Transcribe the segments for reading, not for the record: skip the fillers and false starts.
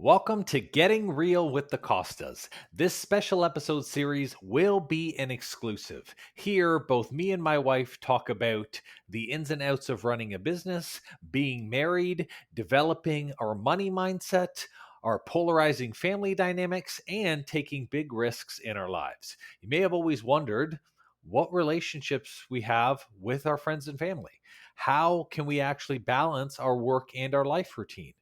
Welcome to Getting Real with the Costas. This special episode series will be an exclusive. Here, both me and my wife talk about the ins and outs of running a business, being married, developing our money mindset, our polarizing family dynamics, and taking big risks in our lives. You may have always wondered what relationships we have with our friends and family. How can we actually balance our work and our life routine?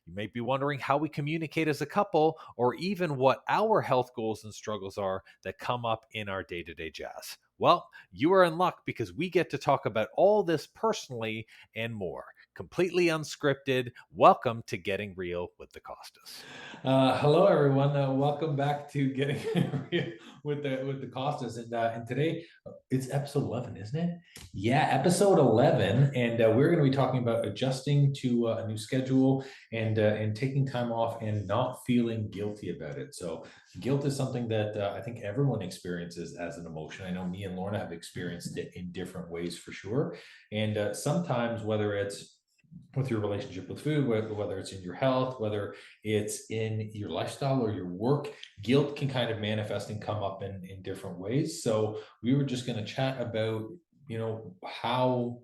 You may be wondering how we communicate as a couple, or even what our health goals and struggles are that come up in our day to day jazz. Well, you are in luck because we get to talk about all this personally and more, completely unscripted. Welcome to Getting Real with the Costas. Hello, everyone. Welcome back to Getting Real with the Costas, and today it's episode 11, isn't it? Yeah, episode 11, and we're going to be talking about adjusting to a new schedule and taking time off and not feeling guilty about it. So, guilt is something that I think everyone experiences as an emotion. I know me and Lorna have experienced it in different ways for sure, and sometimes whether it's with your relationship with food, whether it's in your health, whether it's in your lifestyle or your work, guilt can kind of manifest and come up in different ways. So we were just going to chat about, how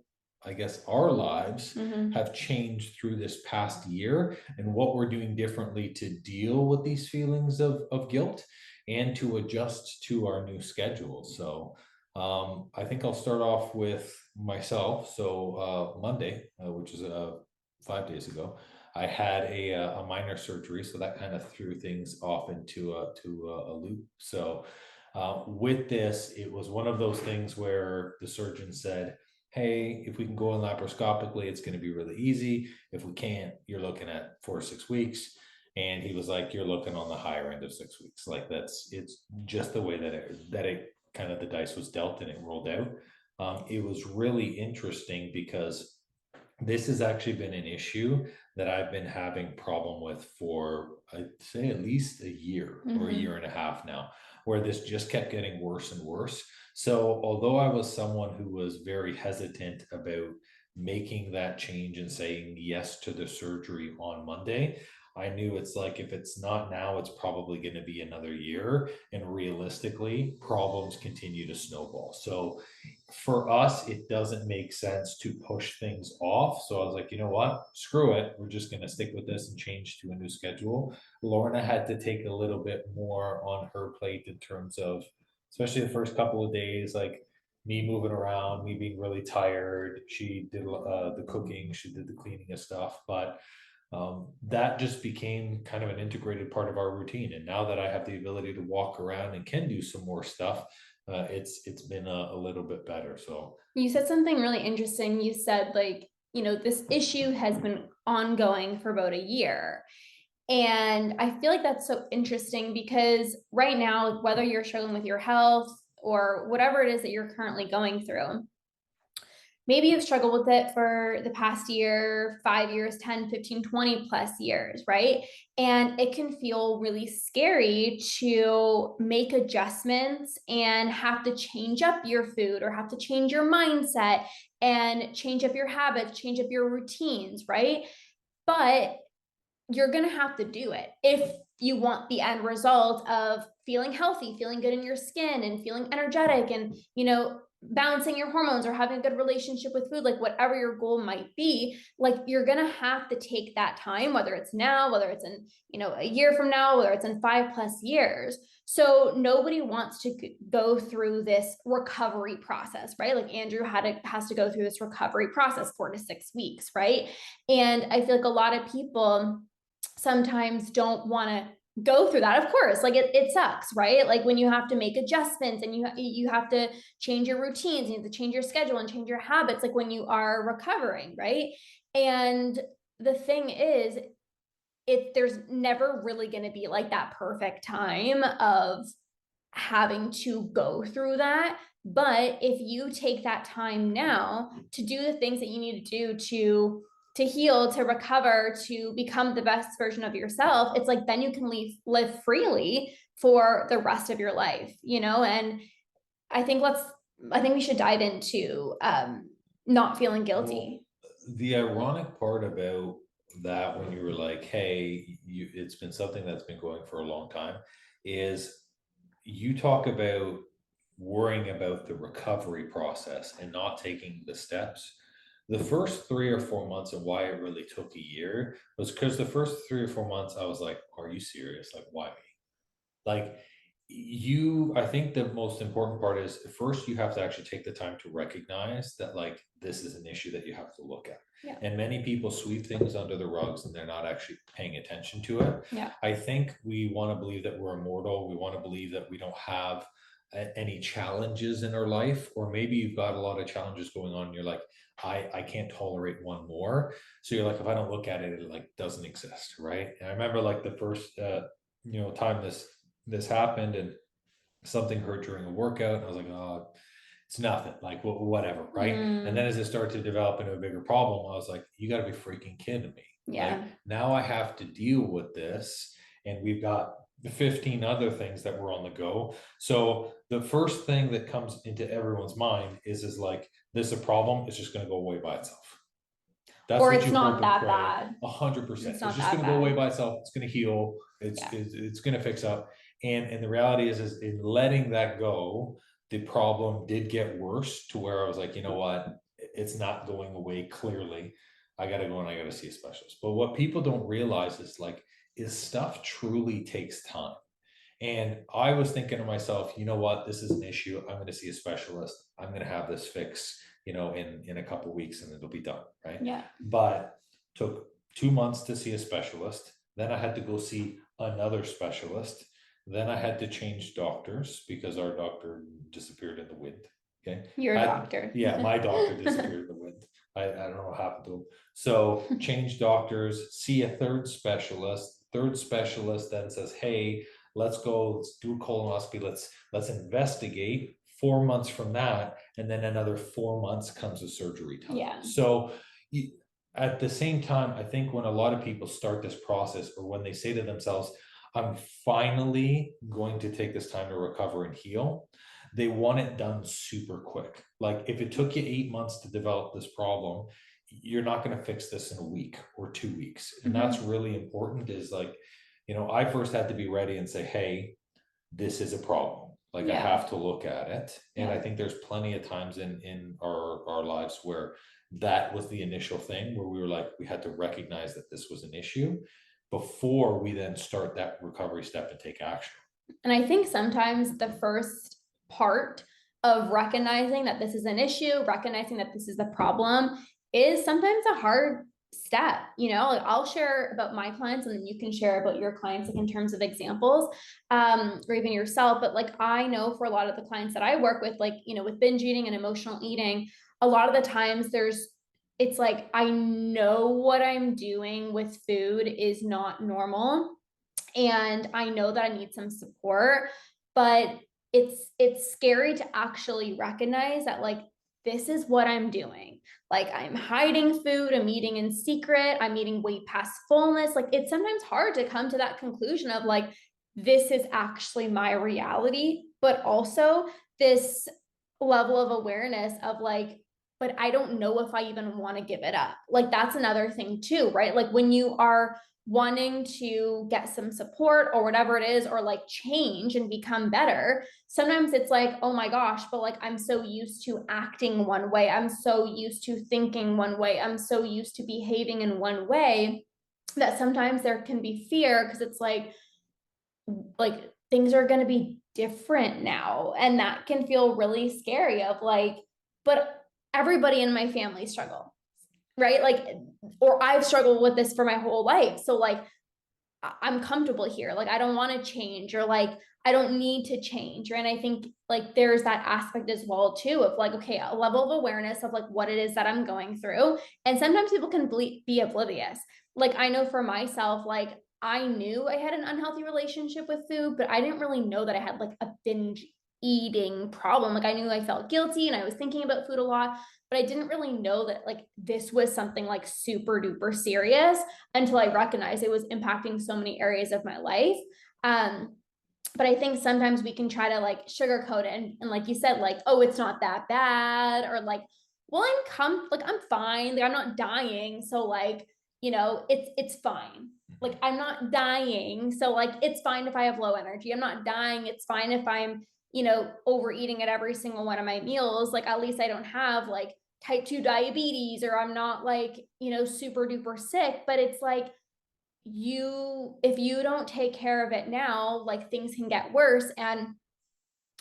I guess our lives have changed through this past year and what we're doing differently to deal with these feelings of guilt and to adjust to our new schedule. So I think I'll start off with myself. So Monday, which is 5 days ago, I had a minor surgery, so that kind of threw things off into a loop. So with this, it was one of those things where the surgeon said, "Hey, if we can go in laparoscopically, it's going to be really easy. If we can't, you're looking at 4 or 6 weeks." And he was like, "You're looking on the higher end of 6 weeks. Like it's just the way that it kind of the dice was dealt and it rolled out." It was really interesting because this has actually been an issue that I've been having problem with for, I'd say, at least a year or a year and a half now, where this just kept getting worse and worse. So although I was someone who was very hesitant about making that change and saying yes to the surgery on Monday, I knew it's like if it's not now, it's probably going to be another year. And realistically, problems continue to snowball. So for us, it doesn't make sense to push things off. So I was like, you know what? Screw it. We're just going to stick with this and change to a new schedule. Lorna had to take a little bit more on her plate in terms of, especially the first couple of days, like me moving around, me being really tired. She did the cooking, she did the cleaning of stuff, but that just became kind of an integrated part of our routine. And now that I have the ability to walk around and can do some more stuff, it's been a little bit better. So You said something really interesting. You said, like, this issue has been ongoing for about a year. And I feel like that's so interesting because right now, whether you're struggling with your health or whatever it is that you're currently going through, maybe you've struggled with it for the past year, 5 years, 10, 15, 20 plus years, right? And it can feel really scary to make adjustments and have to change up your food or have to change your mindset and change up your habits, change up your routines, right? But you're going to have to do it if you want the end result of feeling healthy, feeling good in your skin and feeling energetic and, balancing your hormones or having a good relationship with food, like whatever your goal might be, like you're going to have to take that time, whether it's now, whether it's in, a year from now, whether it's in 5+ years. So nobody wants to go through this recovery process, right? Like Andrew has to go through this recovery process 4 to 6 weeks, right? And I feel like a lot of people sometimes don't want to go through that. Of course, like it sucks, right? Like when you have to make adjustments and you have to change your routines, you have to change your schedule and change your habits, like when you are recovering, right? And the thing is, there's never really going to be like that perfect time of having to go through that. But if you take that time now to do the things that you need to do to heal, to recover, to become the best version of yourself, it's like then you can live freely for the rest of your life, And I think we should dive into not feeling well, guilty. the ironic part about that when you were like, hey, it's been something that's been going for a long time, is you talk about worrying about the recovery process and not taking the steps. The first 3 or 4 months and why it really took a year was because the first 3 or 4 months I was like, are you serious? Like, why me? Like, I think the most important part is first you have to actually take the time to recognize that like this is an issue that you have to look at. Yeah. And many people sweep things under the rugs and they're not actually paying attention to it. Yeah. I think we want to believe that we're immortal. We want to believe that we don't have any challenges in our life, or maybe you've got a lot of challenges going on and you're like, I can't tolerate one more. So you're like, if I don't look at it, it like doesn't exist, right? And I remember like the first time this happened and something hurt during a workout and I was like, oh, it's nothing, like whatever, right? And then as it started to develop into a bigger problem, I was like, you got to be freaking kidding me. Yeah. Like, now I have to deal with this, and we've got 15 other things that were on the go. So the first thing that comes into everyone's mind is like, this is a problem, it's just going to go away by itself. That's Or what it's you not hope and that pray. bad. 100%. It's not just that going to go away bad. by itself. It's going to heal. Yeah. It's going to fix up. And the reality is in letting that go, the problem did get worse to where I was like, you know what? It's not going away clearly. I got to go and I got to see a specialist. But what people don't realize is stuff truly takes time. And I was thinking to myself, you know what? This is an issue. I'm going to see a specialist. I'm going to have this fixed, in a couple of weeks and it'll be done. Right. Yeah. But took 2 months to see a specialist. Then I had to go see another specialist. Then I had to change doctors because our doctor disappeared in the wind. Okay. Your doctor. Yeah, my doctor disappeared in the wind. I don't know what happened to him. So change doctors, see a third specialist. Third specialist then says, hey, let's do a colonoscopy. Let's investigate. 4 months from that, and then another 4 months comes a surgery time. Yeah. So at the same time, I think when a lot of people start this process, or when they say to themselves, I'm finally going to take this time to recover and heal, they want it done super quick. Like if it took you 8 months to develop this problem, you're not going to fix this in a week or 2 weeks. And that's really important, is like, I first had to be ready and say, hey, this is a problem. Like I have to look at it. And I think there's plenty of times in our lives where that was the initial thing, where we were like, we had to recognize that this was an issue before we then start that recovery step and take action. And I think sometimes the first part of recognizing that this is an issue, recognizing that this is a problem, is sometimes a hard step. Like I'll share about my clients and then you can share about your clients, like in terms of examples, or even yourself. But like, I know for a lot of the clients that I work with, like, with binge eating and emotional eating, a lot of the times it's like, I know what I'm doing with food is not normal. And I know that I need some support, but it's scary to actually recognize that, like, this is what I'm doing. Like, I'm hiding food, I'm eating in secret, I'm eating way past fullness. Like, it's sometimes hard to come to that conclusion of like, this is actually my reality, but also this level of awareness of like, but I don't know if I even want to give it up. Like, that's another thing too, right? Like when you are wanting to get some support or whatever it is, or like change and become better, sometimes it's like, oh my gosh, but like, I'm so used to acting one way, I'm so used to thinking one way, I'm so used to behaving in one way, that sometimes there can be fear, because it's like things are going to be different now, and that can feel really scary of like, but everybody in my family struggle, right? Like, or I've struggled with this for my whole life. So like, I'm comfortable here. Like, I don't want to change, or like, I don't need to change. Right. And I think like there's that aspect as well too, of like, okay, a level of awareness of like what it is that I'm going through. And sometimes people can be oblivious. Like, I know for myself, like I knew I had an unhealthy relationship with food, but I didn't really know that I had like a binge eating problem. Like, I knew I felt guilty and I was thinking about food a lot, but I didn't really know that like this was something like super duper serious until I recognized it was impacting so many areas of my life. But I think sometimes we can try to like sugarcoat it, and like you said, like, oh, it's not that bad, or like, well, I'm fine, like I'm not dying, so like, it's fine. Like, I'm not dying. So like, it's fine if I have low energy. I'm not dying. It's fine if I'm, overeating at every single one of my meals. Like, at least I don't have like type 2 diabetes, or I'm not like, super duper sick. But it's like, if you don't take care of it now, like, things can get worse. And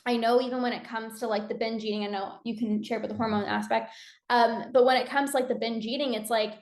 I know even when it comes to like the binge eating, I know you can share about the hormone aspect. But when it comes to like the binge eating, it's like,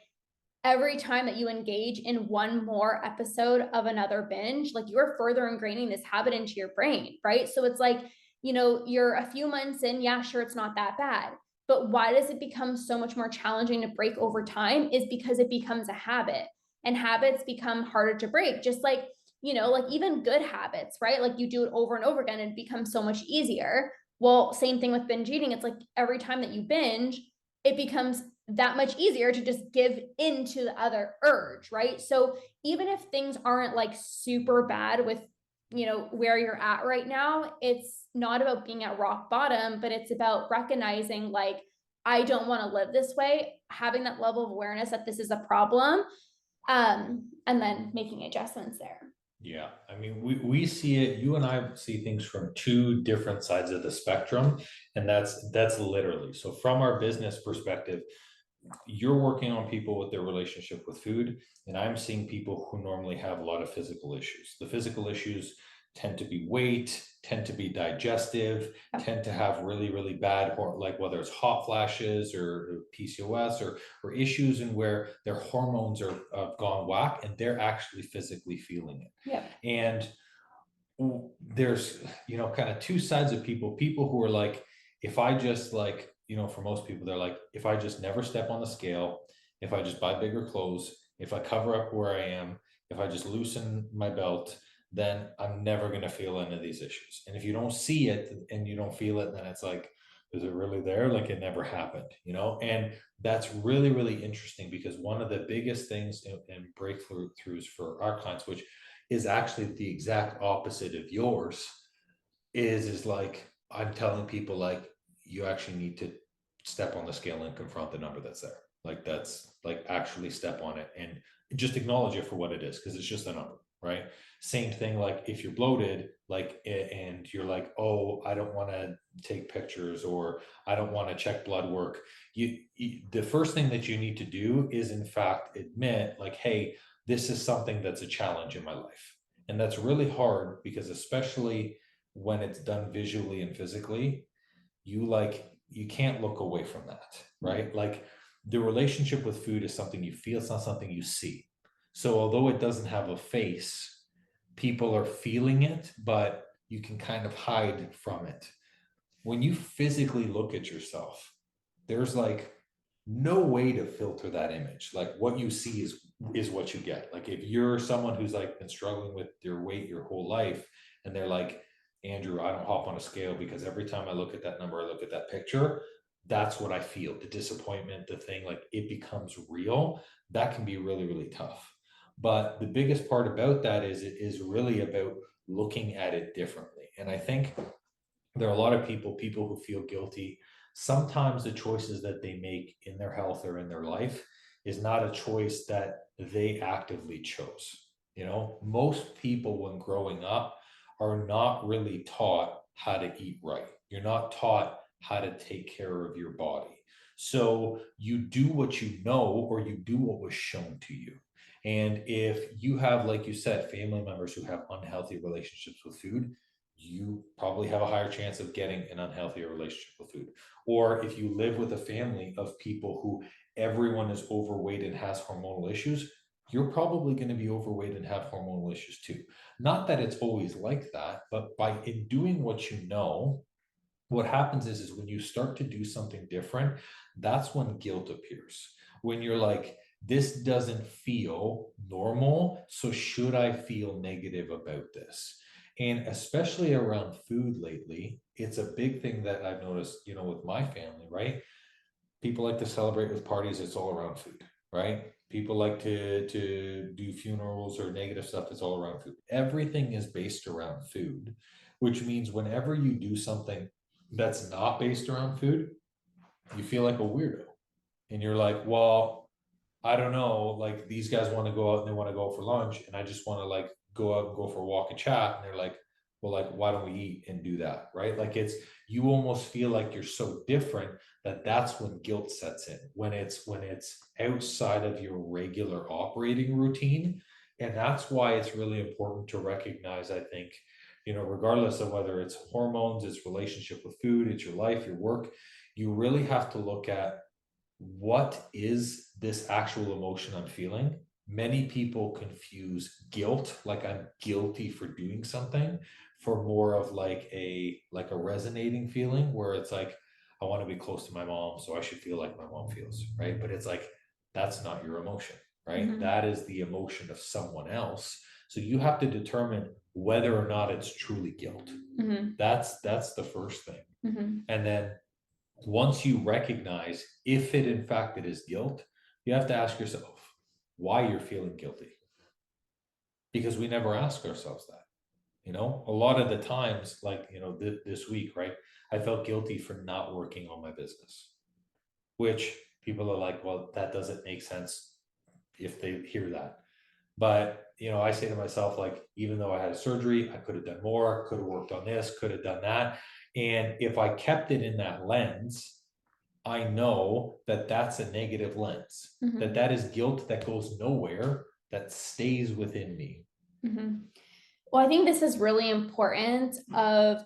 every time that you engage in one more episode of another binge, like, you're further ingraining this habit into your brain, right? So it's like, you're a few months in, yeah, sure, it's not that bad. But why does it become so much more challenging to break over time? Is because it becomes a habit, and habits become harder to break. Just like, like even good habits, right? Like, you do it over and over again and it becomes so much easier. Well, same thing with binge eating. It's like, every time that you binge, it becomes that much easier to just give into the other urge, right? So even if things aren't like super bad with, where you're at right now, it's not about being at rock bottom, but it's about recognizing, like, I don't want to live this way, having that level of awareness that this is a problem, and then making adjustments there. Yeah, I mean, we see it, you and I see things from two different sides of the spectrum, and that's literally. So from our business perspective, you're working on people with their relationship with food, and I'm seeing people who normally have a lot of physical issues. The physical issues tend to be weight, tend to be digestive, tend to have really, really bad, or like whether it's hot flashes or PCOS, or issues in where their hormones are gone whack and they're actually physically feeling it. Yeah. And there's, kind of two sides of people who are like, if I just like, for most people, they're like, if I just never step on the scale, if I just buy bigger clothes, if I cover up where I am, if I just loosen my belt, then I'm never going to feel any of these issues. And if you don't see it and you don't feel it, then it's like, is it really there? Like, it never happened, And that's really, really interesting, because one of the biggest things in breakthroughs for our clients, which is actually the exact opposite of yours, is like, I'm telling people, like, you actually need to step on the scale and confront the number that's there. Like, that's like, actually step on it and just acknowledge it for what it is, because it's just a number, right? Same thing, like if you're bloated, like, and you're like, oh, I don't want to take pictures, or I don't want to check blood work. The first thing that you need to do is, in fact, admit, like, hey, this is something that's a challenge in my life. And that's really hard, because especially when it's done visually and physically, you can't look away from that, right? Like, the relationship with food is something you feel, it's not something you see. So although it doesn't have a face, people are feeling it, but you can kind of hide from it. When you physically look at yourself, there's like no way to filter that image. Like, what you see is what you get. Like, if you're someone who's like been struggling with their weight your whole life, and they're like, Andrew, I don't hop on a scale because every time I look at that number, I look at that picture, that's what I feel. The disappointment, the thing, like, it becomes real. That can be really, really tough. But the biggest part about that is, it is really about looking at it differently. And I think there are a lot of people who feel guilty. Sometimes the choices that they make in their health or in their life is not a choice that they actively chose. Most people, when growing up, are not really taught how to eat right. You're not taught how to take care of your body. So you do what you know, or you do what was shown to you. And if you have, like you said, family members who have unhealthy relationships with food, you probably have a higher chance of getting an unhealthier relationship with food. Or if you live with a family of people who everyone is overweight and has hormonal issues, you're probably going to be overweight and have hormonal issues too. Not that it's always like that, but in doing what you know, what happens is when you start to do something different, that's when guilt appears. When you're like, this doesn't feel normal, so should I feel negative about this? And especially around food lately, it's a big thing that I've noticed, with my family, right? People like to celebrate with parties, it's all around food, right? People like to do funerals or negative stuff, it's all around food. Everything is based around food, which means whenever you do something that's not based around food, you feel like a weirdo. And you're like, well, I don't know, like these guys want to go out and they want to go for lunch, and I just want to like go out and go for a walk and chat. And they're like, well, like, why don't we eat and do that? Right. Like you almost feel like you're so different that's when guilt sets in, when it's outside of your regular operating routine. And that's why it's really important to recognize, I think, regardless of whether it's hormones, it's relationship with food, it's your life, your work, you really have to look at what is this actual emotion I'm feeling. Many people confuse guilt, like I'm guilty for doing something, for more of like a resonating feeling where it's like, I want to be close to my mom, so I should feel like my mom feels, right? But it's like, that's not your emotion, right? Mhm. That is the emotion of someone else. So you have to determine whether or not it's truly guilt. Mhm. That's the first thing. Mhm. And then once you recognize if it in fact it is guilt, you have to ask yourself why you're feeling guilty. Because we never ask ourselves that. A lot of the times, like, this week, right? I felt guilty for not working on my business, which people are like, well, that doesn't make sense if they hear that. But, I say to myself, like, even though I had a surgery, I could have done more, could have worked on this, could have done that. And if I kept it in that lens, I know that that's a negative lens, Mhm. that is guilt that goes nowhere, that stays within me. Mhm. Well, I think this is really important of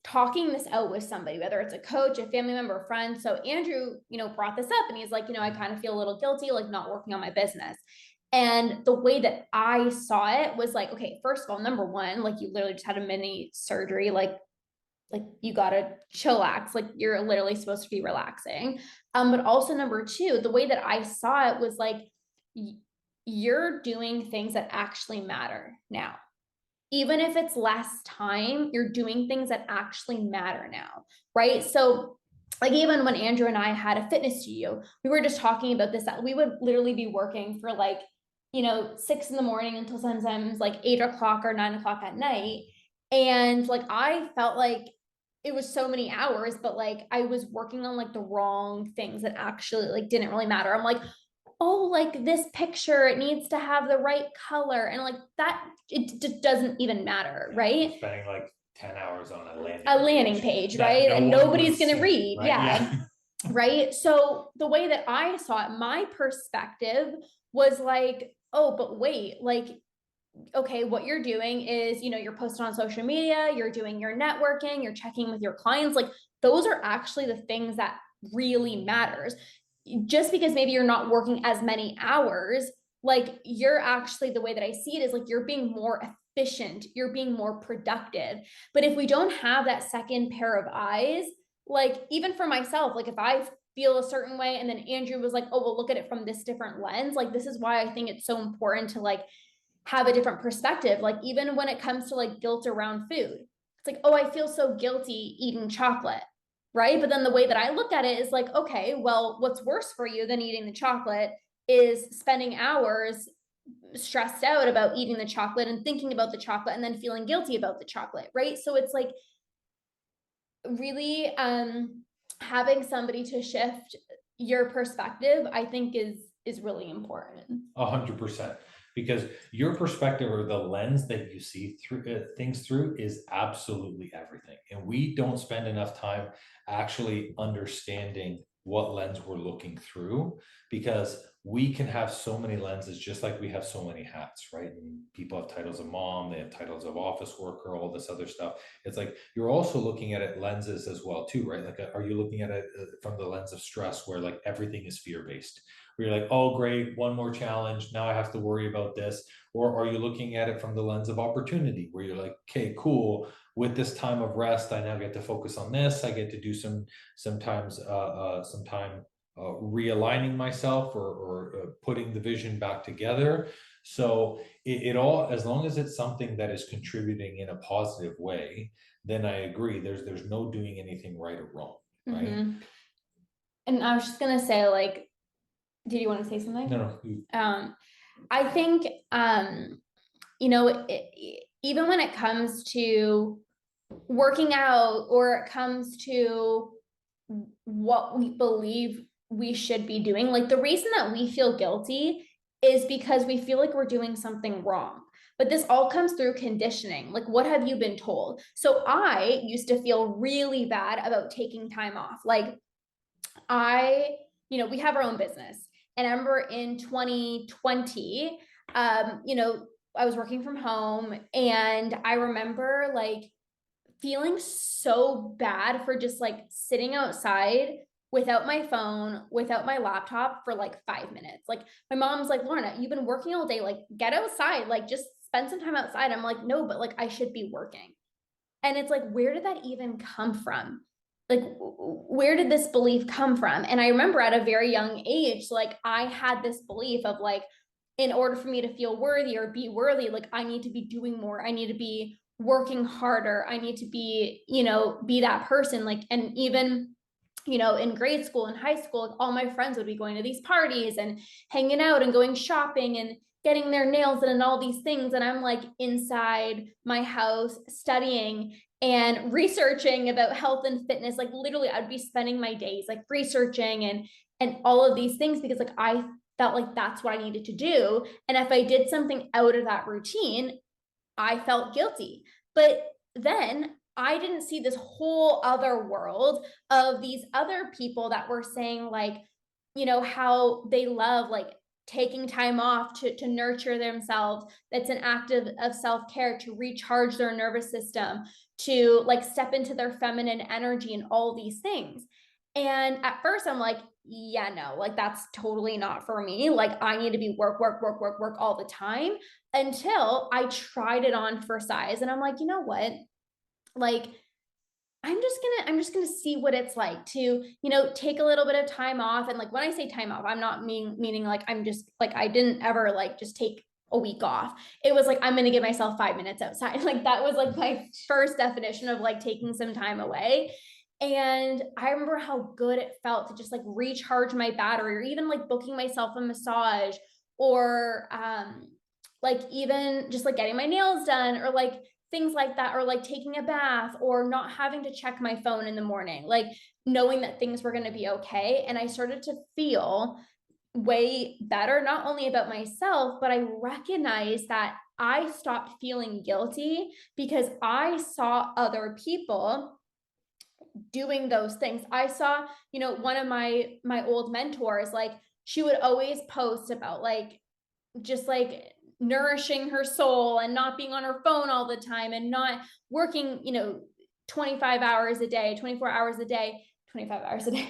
talking this out with somebody, whether it's a coach, a family member, a friend. So Andrew, brought this up and he's like, I kind of feel a little guilty, like not working on my business. And the way that I saw it was like, okay, first of all, number one, like you literally just had a mini surgery, like you gotta chillax, like you're literally supposed to be relaxing. But also number two, the way that I saw it was like you're doing things that actually matter now. Even if it's less time, you're doing things that actually matter now, right? So like even when Andrew and I had a fitness studio, we were just talking about this, that we would literally be working for like 6 a.m. until sometimes like 8 o'clock or 9 o'clock at night. And like I felt like it was so many hours, but like I was working on like the wrong things that actually like didn't really matter. I'm like, oh, like this picture, it needs to have the right color. And like that, it just doesn't even matter, right? Spending like 10 hours on A landing page, that right? no And one would nobody's going to see, read. right? Yeah. Right. So the way that I saw it, my perspective was like, oh, but wait, like, okay, what you're doing is, you're posting on social media, you're doing your networking, you're checking with your clients. Like those are actually the things that really matters. Just because maybe you're not working as many hours, like you're actually, the way that I see it is like you're being more efficient, you're being more productive. But if we don't have that second pair of eyes, like even for myself, like if I feel a certain way and then Andrew was like, oh, well, look at it from this different lens, like this is why I think it's so important to like have a different perspective. Like even when it comes to like guilt around food, it's like, oh, I feel so guilty eating chocolate, right? But then the way that I look at it is like, okay, well, what's worse for you than eating the chocolate is spending hours stressed out about eating the chocolate and thinking about the chocolate and then feeling guilty about the chocolate, right? So it's like really having somebody to shift your perspective, I think is really important. 100%. Because your perspective, or the lens that you see through things through, is absolutely everything. And we don't spend enough time actually understanding what lens we're looking through, because we can have so many lenses, just like we have so many hats, right? And people have titles of mom, they have titles of office worker, all this other stuff. It's like you're also looking at it lenses as well too, right? Like are you looking at it from the lens of stress, where like everything is fear based, where you're like, oh, great, one more challenge, now I have to worry about this? Or are you looking at it from the lens of opportunity, where you're like, okay, cool, with this time of rest, I now get to focus on this. I get to do some time realigning myself, or putting the vision back together. So it all, as long as it's something that is contributing in a positive way, then I agree. There's no doing anything right or wrong, right? Mm-hmm. And I was just gonna say, like, did you want to say something? No. I think, even when it comes to working out, or it comes to what we believe we should be doing. Like the reason that we feel guilty is because we feel like we're doing something wrong. But this all comes through conditioning. Like, what have you been told? So I used to feel really bad about taking time off. Like, we have our own business. And I remember in 2020, I was working from home, and I remember like feeling so bad for just like sitting outside without my phone, without my laptop for like 5 minutes. Like my mom's like, Lorna, you've been working all day, like get outside, like just spend some time outside. I'm like, no, but like I should be working. And it's like, where did that even come from? Like, where did this belief come from? And I remember at a very young age, like I had this belief of like, in order for me to feel worthy or be worthy, like I need to be doing more. I need to be working harder. I need to be, be that person. Like, and even, in grade school and high school, like all my friends would be going to these parties and hanging out and going shopping and getting their nails done and all these things. And I'm like inside my house studying and researching about health and fitness. Like literally I'd be spending my days like researching and all of these things because like I felt like that's what I needed to do. And if I did something out of that routine, I felt guilty. But then I didn't see this whole other world of these other people that were saying like, how they love like taking time off to nurture themselves. That's an act of self-care to recharge their nervous system, to like step into their feminine energy and all these things. And at first I'm like, yeah, no, like that's totally not for me. Like I need to be work, work, work, work, work all the time, until I tried it on for size. And I'm like, you know what? Like, I'm just gonna see what it's like to, take a little bit of time off. And like when I say time off, I'm not meaning like I'm just like I didn't ever like just take a week off. It was like I'm gonna give myself 5 minutes outside. Like that was like my first definition of like taking some time away. And I remember how good it felt to just like recharge my battery, or even like booking myself a massage, or like even just like getting my nails done, or like things like that, or like taking a bath, or not having to check my phone in the morning, like knowing that things were going to be okay. And I started to feel way better, not only about myself, but I recognized that I stopped feeling guilty because I saw other people doing those things. I saw, one of my old mentors, like she would always post about like just like nourishing her soul and not being on her phone all the time and not working, 25 hours a day, 24 hours a day, 25 hours a day.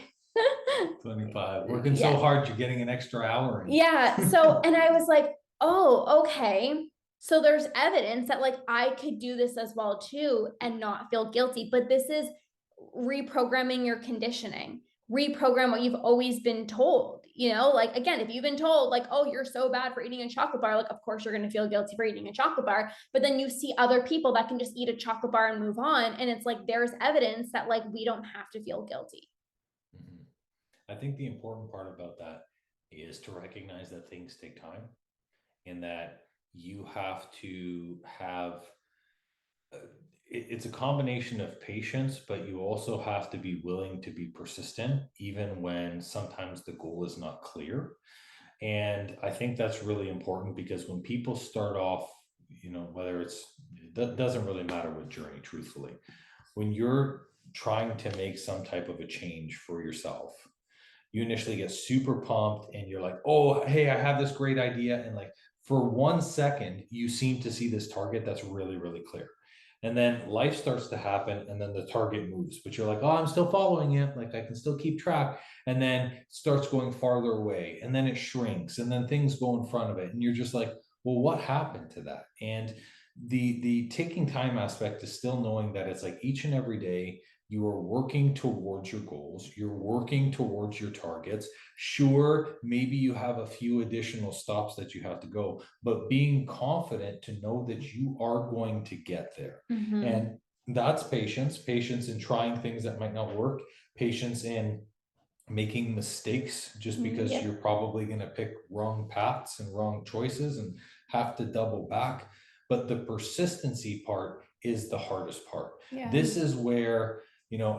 25. Working so hard, you're getting an extra hour in. Yeah. So, and I was like, oh, okay. So there's evidence that like I could do this as well too and not feel guilty. But this is reprogramming your conditioning, reprogram what you've always been told. Like again, if you've been told like, oh, you're so bad for eating a chocolate bar, like of course you're going to feel guilty for eating a chocolate bar. But then you see other people that can just eat a chocolate bar and move on, and it's like there's evidence that like we don't have to feel guilty. I think the important part about that is to recognize that things take time, and that you have to have it's a combination of patience, but you also have to be willing to be persistent, even when sometimes the goal is not clear. And I think that's really important, because when people start off, whether it doesn't really matter what journey, truthfully, when you're trying to make some type of a change for yourself, you initially get super pumped and you're like, oh, hey, I have this great idea. And like for 1 second, you seem to see this target that's really, really clear. And then life starts to happen, and then the target moves, but you're like, oh, I'm still following it. Like I can still keep track. And then it starts going farther away, and then it shrinks, and then things go in front of it. And you're just like, well, what happened to that? And the taking time aspect is still knowing that it's like each and every day you are working towards your goals, you're working towards your targets. Sure, maybe you have a few additional stops that you have to go, but being confident to know that you are going to get there. Mm-hmm. And that's patience in trying things that might not work, patience in making mistakes just because you're probably going to pick wrong paths and wrong choices and have to double back. But the persistency part is the hardest part. This is where,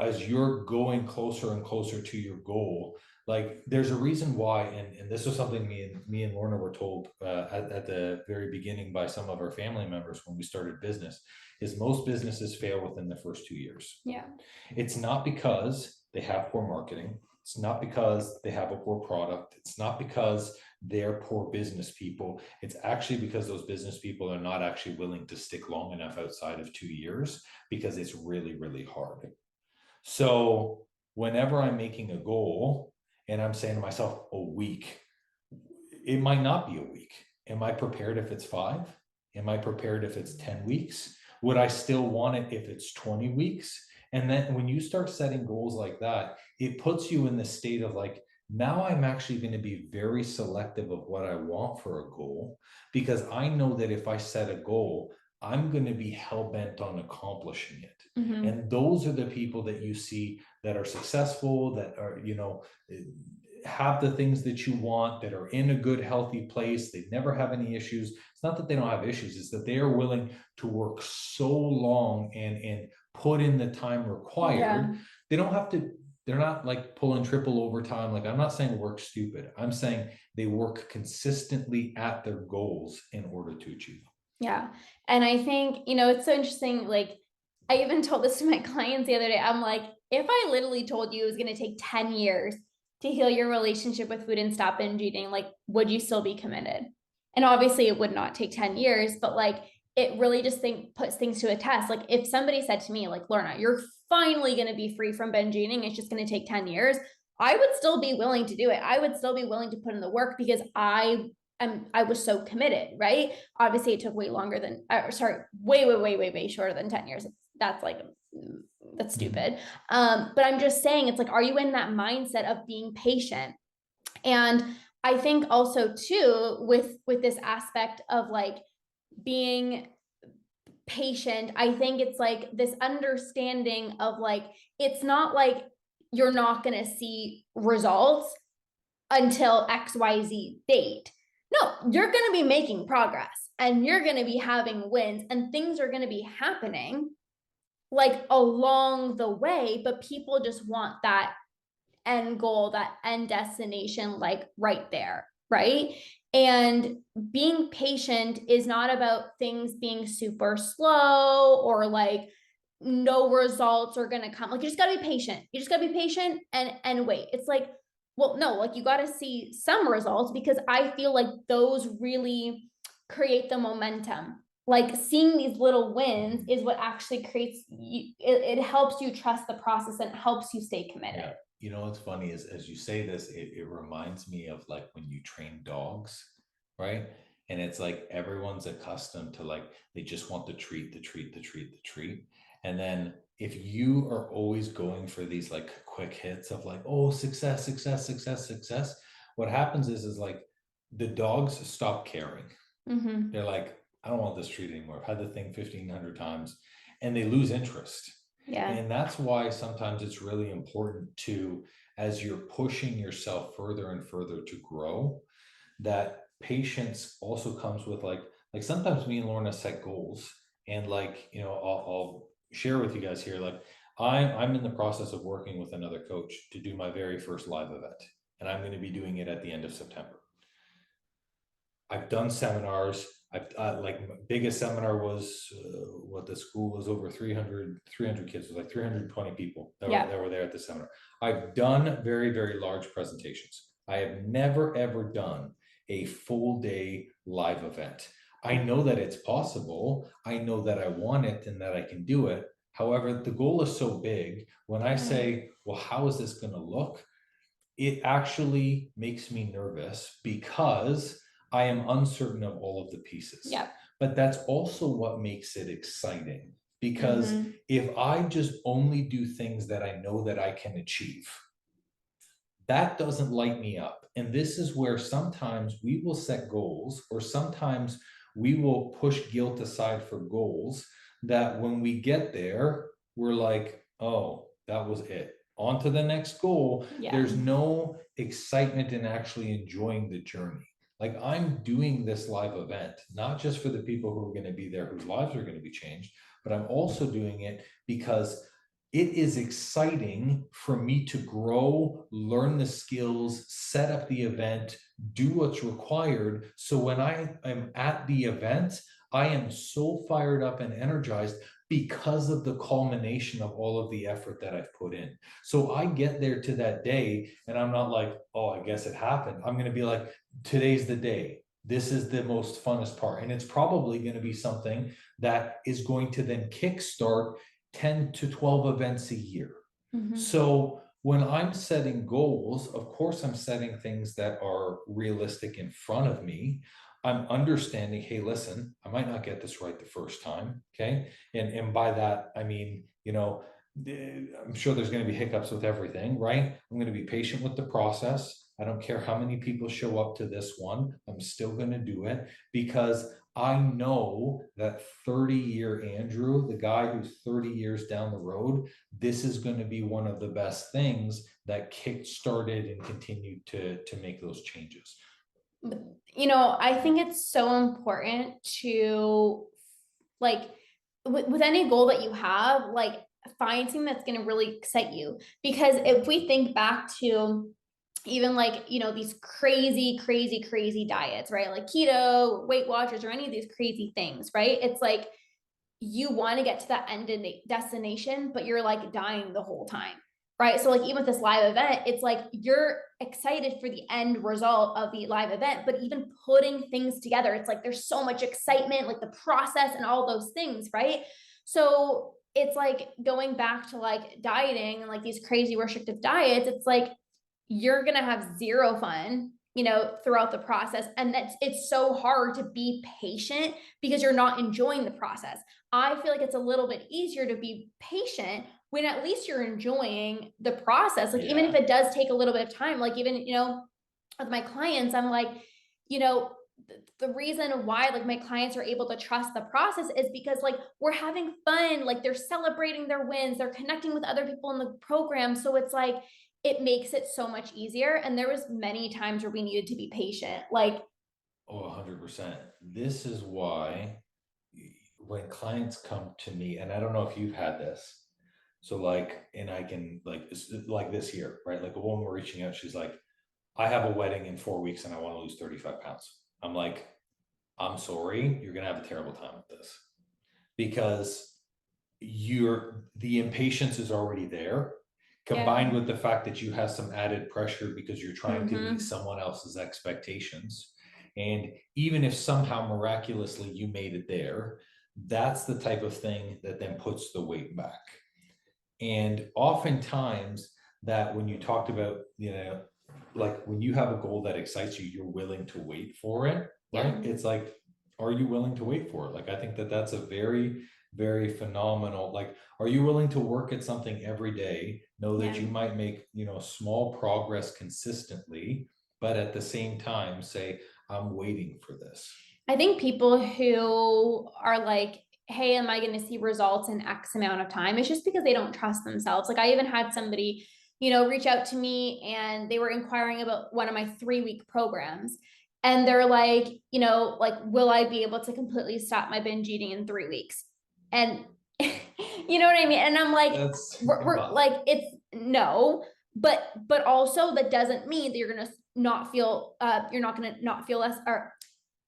as you're going closer and closer to your goal, Like there's a reason why, and this was something me and Lorna were told at the very beginning by some of our family members when we started business, is most businesses fail within the first 2 years. Yeah. It's not because they have poor marketing. It's not because they have a poor product. It's not because they're poor business people. It's actually because those business people are not actually willing to stick long enough outside of 2 years, because it's really, really hard. So whenever I'm making a goal and I'm saying to myself, a week, it might not be a week. Am I prepared if it's 5? Am I prepared if it's 10 weeks? Would I still want it if it's 20 weeks? And then when you start setting goals like that, it puts you in the state of like, now I'm actually going to be very selective of what I want for a goal, because I know that if I set a goal, I'm going to be hell-bent on accomplishing it. Mhm. And those are the people that you see that are successful, that are, have the things that you want, that are in a good, healthy place. They never have any issues. It's not that they don't have issues, it's that they are willing to work so long and put in the time required. Yeah. They don't have to, they're not like pulling triple overtime. Like, I'm not saying work stupid. I'm saying they work consistently at their goals in order to achieve them. Yeah. And I think, it's so interesting. Like, I even told this to my clients the other day. I'm like, if I literally told you it was going to take 10 years to heal your relationship with food and stop binge eating, like, would you still be committed? And obviously it would not take 10 years, but like, it really just puts things to a test. Like, if somebody said to me, like, Lorna, you're finally going to be free from binge eating, it's just going to take 10 years, I would still be willing to do it. I would still be willing to put in the work, because I was so committed, right? Obviously it took way longer than, way shorter than 10 years. That's stupid. But I'm just saying, it's like, are you in that mindset of being patient? And I think also too, with this aspect of like being patient, I think it's like this understanding of like, it's not like you're not going to see results until XYZ date. No, you're going to be making progress, and you're going to be having wins, and things are going to be happening like along the way, but people just want that end goal, that end destination, like right there, right? And being patient is not about things being super slow or like no results are going to come. Like, you just got to be patient. You just got to be patient and wait. It's like, well, no, like, you got to see some results, because I feel like those really create the momentum. Like, seeing these little wins is what actually creates it helps you trust the process, and it helps you stay committed. Yeah. You know, what's funny is, as you say this, it reminds me of like when you train dogs, right? And it's like everyone's accustomed to, like, they just want the treat, the treat, the treat, the treat. And then if you are always going for these like quick hits of like, oh, success, success, success, success, what happens is like the dogs stop caring. Mm-hmm. They're like, I don't want this treat anymore. I've had the thing 1,500 times, and they lose interest. Yeah. And that's why sometimes it's really important to, as you're pushing yourself further and further to grow, that patience also comes with like sometimes me and Lorna set goals, and like, I'll share with you guys here, like I'm in the process of working with another coach to do my very first live event, and I'm going to be doing it at the end of September. I've done seminars. I've like, my biggest seminar was what the school was over 300 kids. It was like 320 people that were there at the seminar. I've done very, very large presentations. I have never, ever done a full day live event. I know that it's possible. I know that I want it and that I can do it. However, the goal is so big. When I say, well, how is this going to look? It actually makes me nervous, because I am uncertain of all of the pieces. Yeah. But that's also what makes it exciting, because if I just only do things that I know that I can achieve, that doesn't light me up. And this is where sometimes we will set goals, or sometimes we will push guilt aside for goals that when we get there, we're like, oh, that was it. On to the next goal. Yeah. There's no excitement in actually enjoying the journey. Like, I'm doing this live event, not just for the people who are going to be there, whose lives are going to be changed, but I'm also doing it because it is exciting for me to grow, learn the skills, set up the event, do what's required. So when I am at the event, I am so fired up and energized because of the culmination of all of the effort that I've put in. So I get there to that day and I'm not like, oh, I guess it happened. I'm going to be like, today's the day. This is the most funnest part. And it's probably going to be something that is going to then kickstart 10 to 12 events a year. So when I'm setting goals, of course, I'm setting things that are realistic in front of me. I'm understanding, hey, listen, I might not get this right the first time. Okay. And by that, I mean, I'm sure there's going to be hiccups with everything, right? I'm going to be patient with the process. I don't care how many people show up to this one. I'm still going to do it because I know that 30-year Andrew, the guy who's 30 years down the road, this is going to be one of the best things that kick-started and continued to make those changes. I think it's so important to, like, with any goal that you have, like, find something that's going to really excite you. Because if we think back to even like, these crazy diets, right? Like keto, Weight Watchers, or any of these crazy things, right? It's like, you want to get to that end destination, but you're like dying the whole time, right? So like even with this live event, it's like you're excited for the end result of the live event, but even putting things together, it's like there's so much excitement, like the process and all those things, right? So it's like going back to like dieting and like these crazy restrictive diets, it's like you're gonna have zero fun throughout the process. And it's so hard to be patient because you're not enjoying the process. I feel like it's a little bit easier to be patient when at least you're enjoying the process. Like, even if it does take a little bit of time, like even, with my clients, I'm like, the reason why like my clients are able to trust the process is because like we're having fun, like they're celebrating their wins, they're connecting with other people in the program. So it's like, it makes it so much easier. And there was many times where we needed to be patient. Like, oh, 100%. This is why when clients come to me, and I don't know if you've had this, so like, and I can like this here, right? Like a woman reaching out, she's like, I have a wedding in 4 weeks and I want to lose 35 pounds. I'm like, I'm sorry, you're going to have a terrible time with this because the impatience is already there, combined with the fact that you have some added pressure because you're trying to meet someone else's expectations. And even if somehow miraculously you made it there, that's the type of thing that then puts the weight back. And oftentimes that when you talked about, like when you have a goal that excites you, you're willing to wait for it, right? It's like, are you willing to wait for it? Like, I think that that's a very, very phenomenal, like, are you willing to work at something every day? Know that you might make, small progress consistently, but at the same time say, I'm waiting for this. I think people who are like, hey, am I going to see results in X amount of time? It's just because they don't trust themselves. Like I even had somebody, reach out to me and they were inquiring about one of my 3-week programs. And they're like, like, will I be able to completely stop my binge eating in 3 weeks? And you know what I mean? And I'm like, we're like, it's no, but also that doesn't mean that you're going to not feel, you're not going to not feel less, or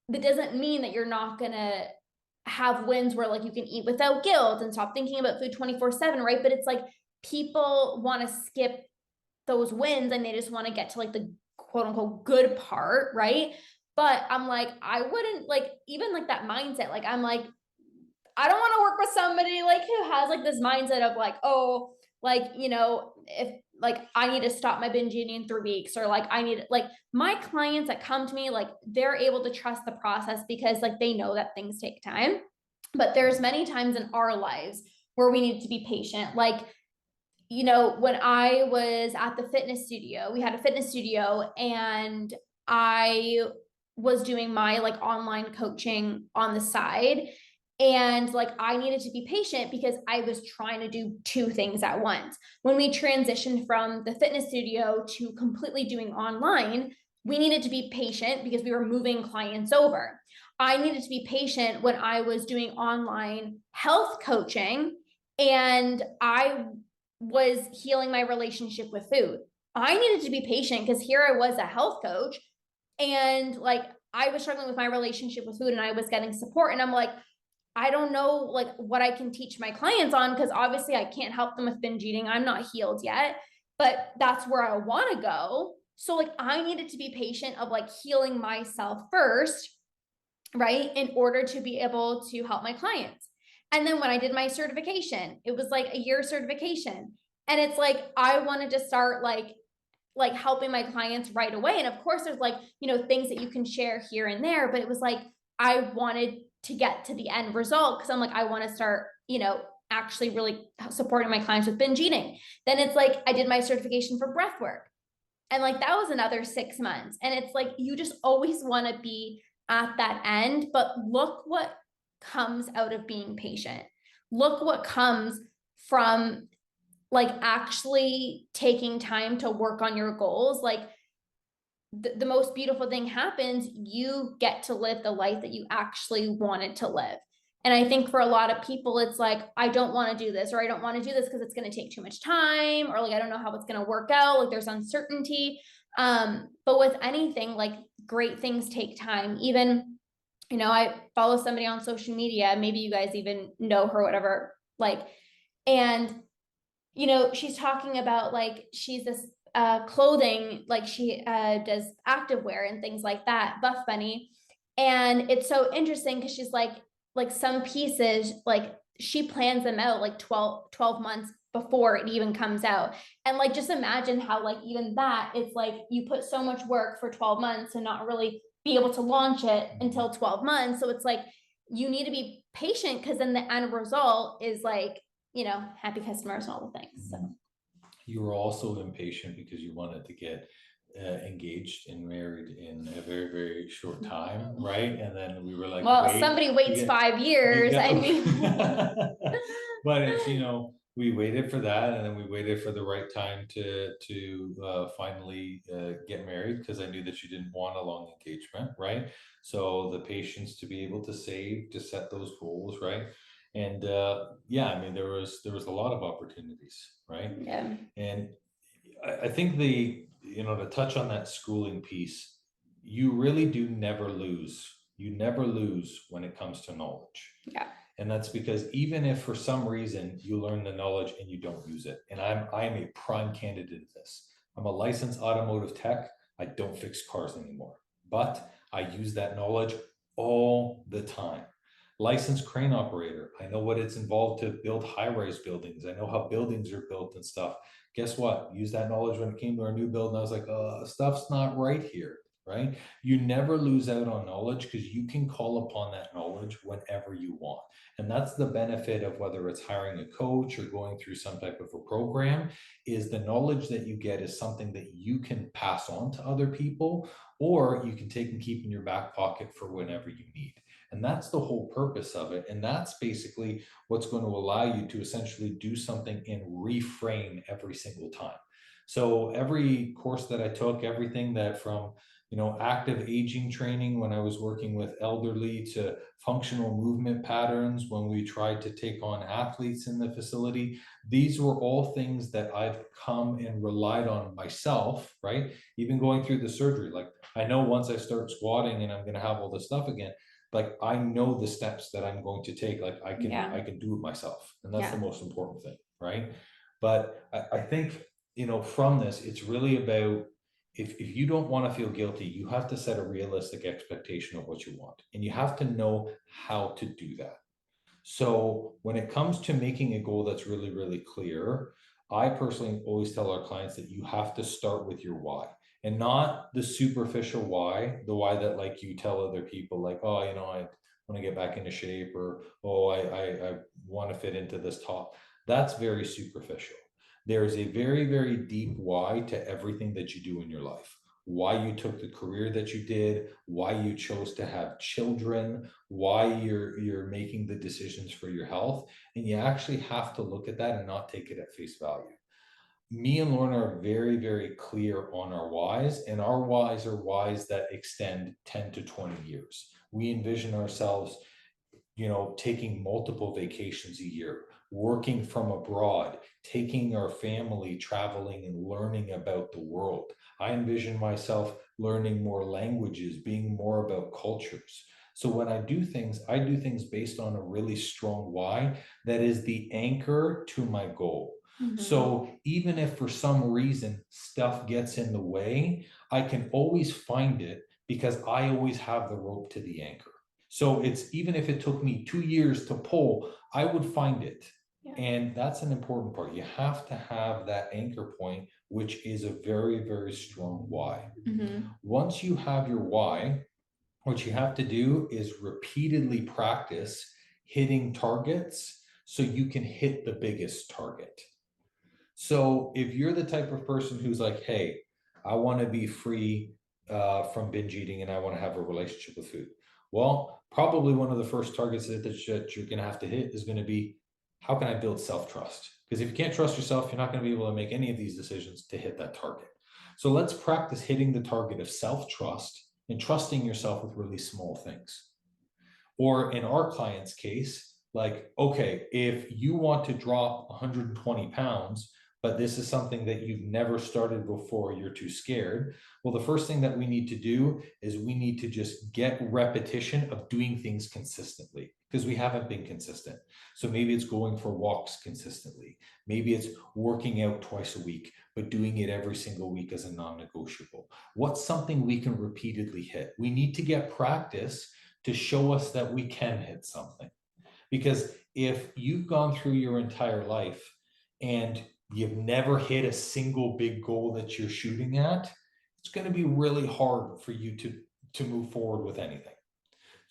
that doesn't mean that you're not going to have wins where like you can eat without guilt and stop thinking about food 24/7, right? But it's like people want to skip those wins and they just want to get to like the quote unquote good part, right? But I'm like, I wouldn't like even like that mindset. Like I'm like, I don't want to work with somebody like who has like this mindset of like, oh, like, if like I need to stop my binge eating in 3 weeks, or like I need, like my clients that come to me, like they're able to trust the process because like they know that things take time. But there's many times in our lives where we need to be patient. Like, when I was at the fitness studio, we had a fitness studio and I was doing my like online coaching on the side. And like, I needed to be patient because I was trying to do 2 things at once. When we transitioned from the fitness studio to completely doing online, we needed to be patient because we were moving clients over. I needed to be patient when I was doing online health coaching and I was healing my relationship with food. I needed to be patient because here I was, a health coach, and like I was struggling with my relationship with food and I was getting support. And I'm like, I don't know like what I can teach my clients on, because obviously I can't help them with binge eating. I'm not healed yet, but that's where I want to go. So like I needed to be patient of like healing myself first, right? In order to be able to help my clients. And then when I did my certification, it was like a year certification. And it's like I wanted to start like helping my clients right away. And of course, there's like, things that you can share here and there, but it was like I wanted to get to the end result because I'm like, I want to start, actually really supporting my clients with binge eating. Then it's like I did my certification for breath work. And like that was another 6 months. And it's like you just always want to be at that end, but look what comes out of being patient. Look what comes from like actually taking time to work on your goals. Like the most beautiful thing happens, you get to live the life that you actually wanted to live. And I think for a lot of people, it's like, I don't want to do this, or I don't want to do this because it's going to take too much time, or like, I don't know how it's going to work out. Like there's uncertainty. But with anything, like great things take time. Even, I follow somebody on social media, maybe you guys even know her, whatever, like, and she's talking about like she's this clothing, like she does activewear and things like that, Buff Bunny. And it's so interesting because she's like some pieces, like she plans them out like 12 months before it even comes out. And like just imagine how like even that, it's like you put so much work for 12 months and not really be able to launch it until 12 months. So it's like you need to be patient because then the end result is like, happy customers and all the things. So You were also impatient because you wanted to get engaged and married in a very, very short time, right? And then we were like, well, wait, somebody waits 5 years. I mean, but it's, we waited for that, and then we waited for the right time to finally get married, because I knew that you didn't want a long engagement, right? So the patience to be able to save, to set those goals, right? And yeah, I mean, there was a lot of opportunities, right? yeah, And I think to touch on that schooling piece, you really do never lose. You never lose when it comes to knowledge. yeah, And that's because even if for some reason you learn the knowledge and you don't use it, and I'm a prime candidate of this. I'm a licensed automotive tech. I don't fix cars anymore, but I use that knowledge all the time. Licensed crane operator. I know what it's involved to build high-rise buildings. I know how buildings are built and stuff. Guess what? Use that knowledge when it came to our new build, and I was like, stuff's not right here, right? You never lose out on knowledge because you can call upon that knowledge whenever you want. And that's the benefit of whether it's hiring a coach or going through some type of a program, is the knowledge that you get is something that you can pass on to other people, or you can take and keep in your back pocket for whenever you need. And that's the whole purpose of it. And that's basically what's going to allow you to essentially do something and reframe every single time. So every course that I took, everything that from active aging training when I was working with elderly, to functional movement patterns when we tried to take on athletes in the facility, these were all things that I've come and relied on myself, right? Even going through the surgery, like I know once I start squatting and I'm going to have all this stuff again, like I know the steps that I'm going to take. Like I can do it myself, and that's the most important thing, right? But I think from this, it's really about, if you don't want to feel guilty, you have to set a realistic expectation of what you want, and you have to know how to do that. So when it comes to making a goal that's really, really clear, I personally always tell our clients that you have to start with your why, and not the superficial why, the why that like you tell other people, like, oh, I want to get back into shape, or, oh, I want to fit into this top. That's very superficial. There is a very, very deep why to everything that you do in your life. Why you took the career that you did, why you chose to have children, why you're making the decisions for your health. And you actually have to look at that and not take it at face value. Me and Lorna are very, very clear on our whys, and our whys are whys that extend 10 to 20 years. We envision ourselves taking multiple vacations a year, working from abroad, taking our family traveling and learning about the world. I envision myself learning more languages, being more about cultures. So when I do things based on a really strong why that is the anchor to my goal. So even if for some reason stuff gets in the way, I can always find it because I always have the rope to the anchor. So it's even if it took me 2 years to pull, I would find it. Yeah. And that's an important part. You have to have that anchor point, which is a very, very strong why. Once you have your why, what you have to do is repeatedly practice hitting targets so you can hit the biggest target. So if you're the type of person who's like, hey, I want to be free from binge eating and I want to have a relationship with food. Well, probably one of the first targets that you're going to have to hit is going to be, how can I build self-trust? Because if you can't trust yourself, you're not going to be able to make any of these decisions to hit that target. So let's practice hitting the target of self-trust and trusting yourself with really small things. Or in our client's case, like, okay, if you want to drop 120 pounds, but this is something that you've never started before, you're too scared. Well, the first thing that we need to do is we need to just get repetition of doing things consistently because we haven't been consistent. So maybe it's going for walks consistently. Maybe it's working out twice a week, but doing it every single week as a non-negotiable. What's something we can repeatedly hit? We need to get practice to show us that we can hit something. Because if you've gone through your entire life and you've never hit a single big goal that you're shooting at, it's going to be really hard for you to move forward with anything.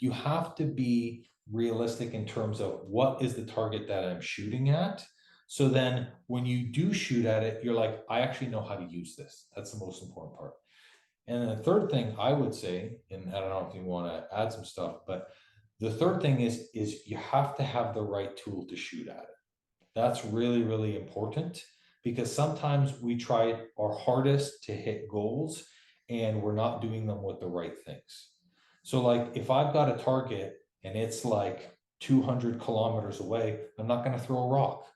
You have to be realistic in terms of what is the target that I'm shooting at. So then when you do shoot at it, you're like, I actually know how to use this. That's the most important part. And then the third thing I would say, and I don't know if you want to add some stuff, but the third thing is you have to have the right tool to shoot at it. That's really, really important because sometimes we try our hardest to hit goals and we're not doing them with the right things. So like if I've got a target and it's like 200 kilometers away, I'm not going to throw a rock.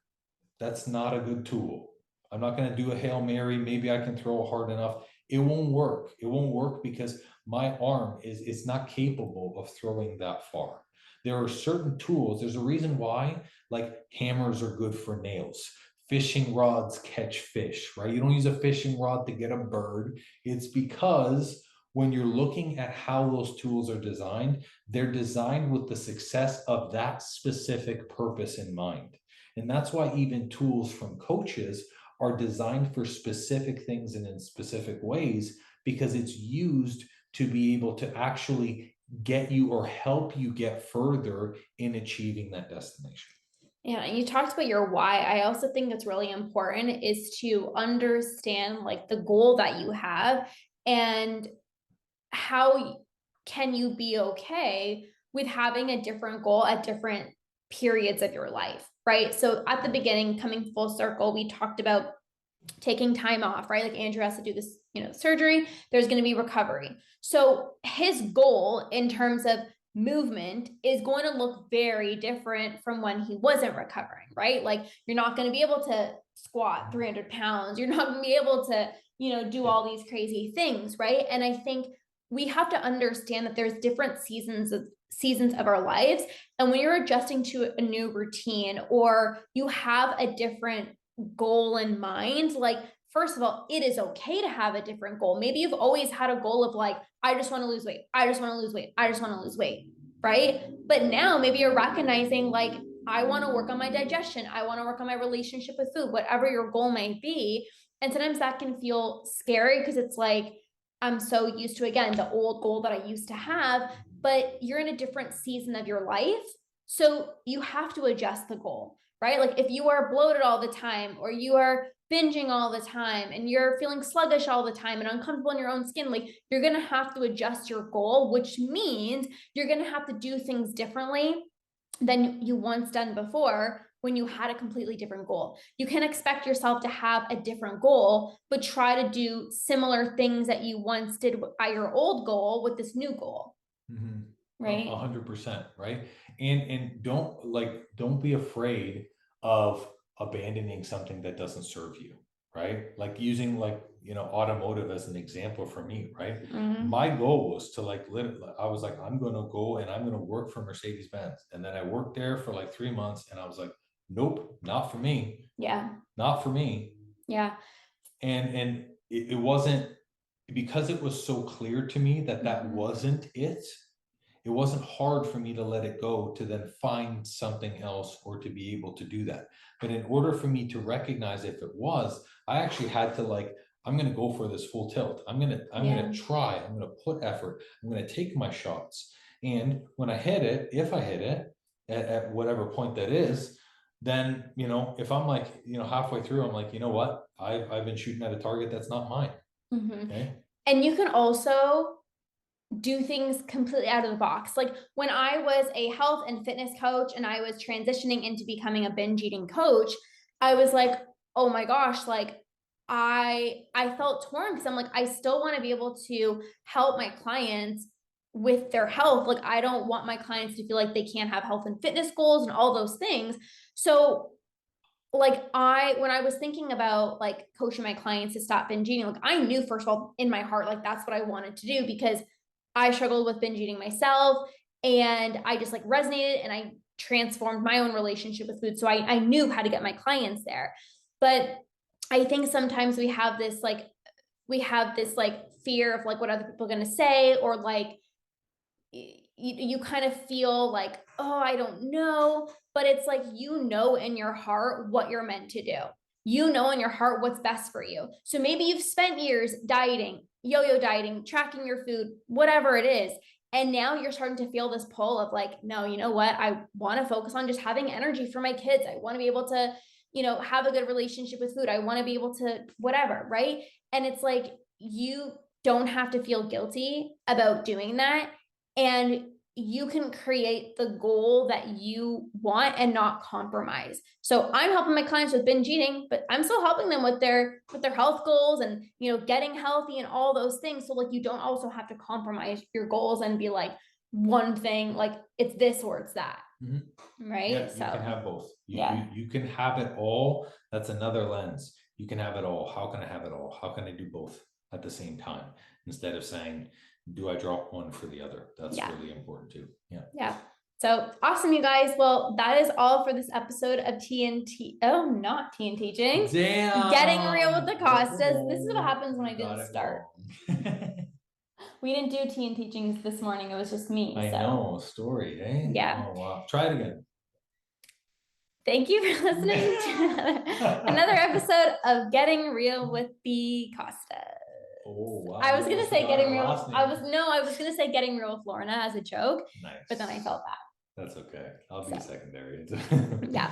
That's not a good tool. I'm not going to do a Hail Mary. Maybe I can throw hard enough. It won't work. It won't work because my arm is not capable of throwing that far. There are certain tools. There's a reason why, like hammers are good for nails. Fishing rods catch fish, right? You don't use a fishing rod to get a bird. It's because when you're looking at how those tools are designed, they're designed with the success of that specific purpose in mind. And that's why even tools from coaches are designed for specific things and in specific ways, because it's used to be able to actually get you or help you get further in achieving that destination. Yeah, and you talked about your why. I also think that's really important is to understand like the goal that you have and how can you be okay with having a different goal at different periods of your life, right? So at the beginning, coming full circle, we talked about taking time off, right? Like Andrew has to do this, surgery. There's going to be recovery. So his goal in terms of movement is going to look very different from when he wasn't recovering, right? Like you're not going to be able to squat 300 pounds. You're not going to be able to, do all these crazy things, right? And I think we have to understand that there's different seasons of our lives. And when you're adjusting to a new routine or you have a different goal in mind, like, first of all, it is okay to have a different goal. Maybe you've always had a goal of like, I just want to lose weight. I just want to lose weight. I just want to lose weight. Right. But now maybe you're recognizing like, I want to work on my digestion. I want to work on my relationship with food, whatever your goal might be. And sometimes that can feel scary because it's like, I'm so used to, again, the old goal that I used to have, but you're in a different season of your life. So you have to adjust the goal, right? Like if you are bloated all the time or you are binging all the time and you're feeling sluggish all the time and uncomfortable in your own skin, like you're going to have to adjust your goal, which means you're going to have to do things differently than you once done before when you had a completely different goal. You can expect yourself to have a different goal, but try to do similar things that you once did at your old goal with this new goal. Mm-hmm. Right. 100%, right? And don't be afraid of abandoning something that doesn't serve you, right? Like using automotive as an example for me, right? Mhm. My goal was to I was like, I'm going to go and I'm going to work for Mercedes-Benz. And then I worked there for like 3 months and I was like, nope, not for me, Yeah. not for me. Yeah. And it wasn't, because it was so clear to me that Mhm. wasn't it. It wasn't hard for me to let it go, to then find something else or to be able to do that. But in order for me to recognize if it was, I actually had to I'm going to go for this full tilt. I'm going to try, I'm going to put effort. I'm going to take my shots. And when I hit it, if I hit it at whatever point that is, then, if I'm halfway through, I'm like, you know what? I've been shooting at a target that's not mine. Mhm. Okay. And you can also do things completely out of the box. Like when I was a health and fitness coach and I was transitioning into becoming a binge eating coach, I was like, oh my gosh, like I felt torn because I'm like, I still want to be able to help my clients with their health. Like I don't want my clients to feel like they can't have health and fitness goals and all those things. So when I was thinking about like coaching my clients to stop binge eating, like I knew first of all in my heart, like that's what I wanted to do because I struggled with binge eating myself and I just like resonated and I transformed my own relationship with food. So I knew how to get my clients there. But I think sometimes we have this fear of like what other people are going to say, or like you kind of feel like, oh, I don't know. But it's like, in your heart what you're meant to do. In your heart what's best for you. So maybe you've spent years dieting, yo-yo dieting, tracking your food, whatever it is. And now you're starting to feel this pull of like, no, you know what? I want to focus on just having energy for my kids. I want to be able to, have a good relationship with food. I want to be able to whatever, right? And it's like, you don't have to feel guilty about doing that. And you can create the goal that you want and not compromise. So I'm helping my clients with binge eating, but I'm still helping them with their health goals and, getting healthy and all those things. So like, you don't also have to compromise your goals and be like one thing, like it's this or it's that. Mm-hmm. Right. Yeah, so you can have both. Yeah. You can have it all. That's another lens. You can have it all. How can I have it all? How can I do both at the same time? Instead of saying, do I drop one for the other? That's really important too. Yeah. Yeah. So awesome, you guys. Well, that is all for this episode of TNT. Oh, not TN Teachings. Damn. Getting real with the Costas. This is what happens when I didn't start. We didn't do TN Teachings this morning. It was just me. I know. Story, eh? Yeah. Oh, wow. Try it again. Thank you for listening to another episode of Getting Real with the Costas. Oh, wow. I was gonna say getting real. I was gonna say getting real with Lorna as a joke. Nice. But then I felt that. That's okay. I'll be secondary. Yeah.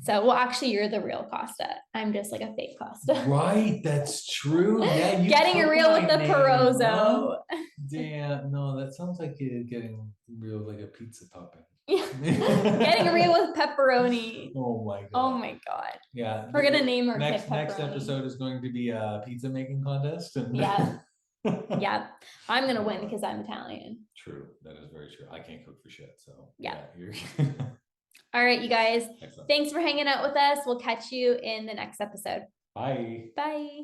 So, well, actually, you're the real Costa. I'm just like a fake Costa. Right. That's true. Yeah. You getting real with the Perozzo. Huh? Damn. No, that sounds like you're getting real like a pizza topping. Getting real with pepperoni. Oh my god. Oh my god. Yeah. We're gonna name our next pepperoni. episode is going to be a pizza making contest. And yeah. Yeah. I'm gonna win because I'm Italian. True. That is very true. I can't cook for shit. So yeah you're all right, you guys. Excellent. Thanks for hanging out with us. We'll catch you in the next episode. Bye. Bye.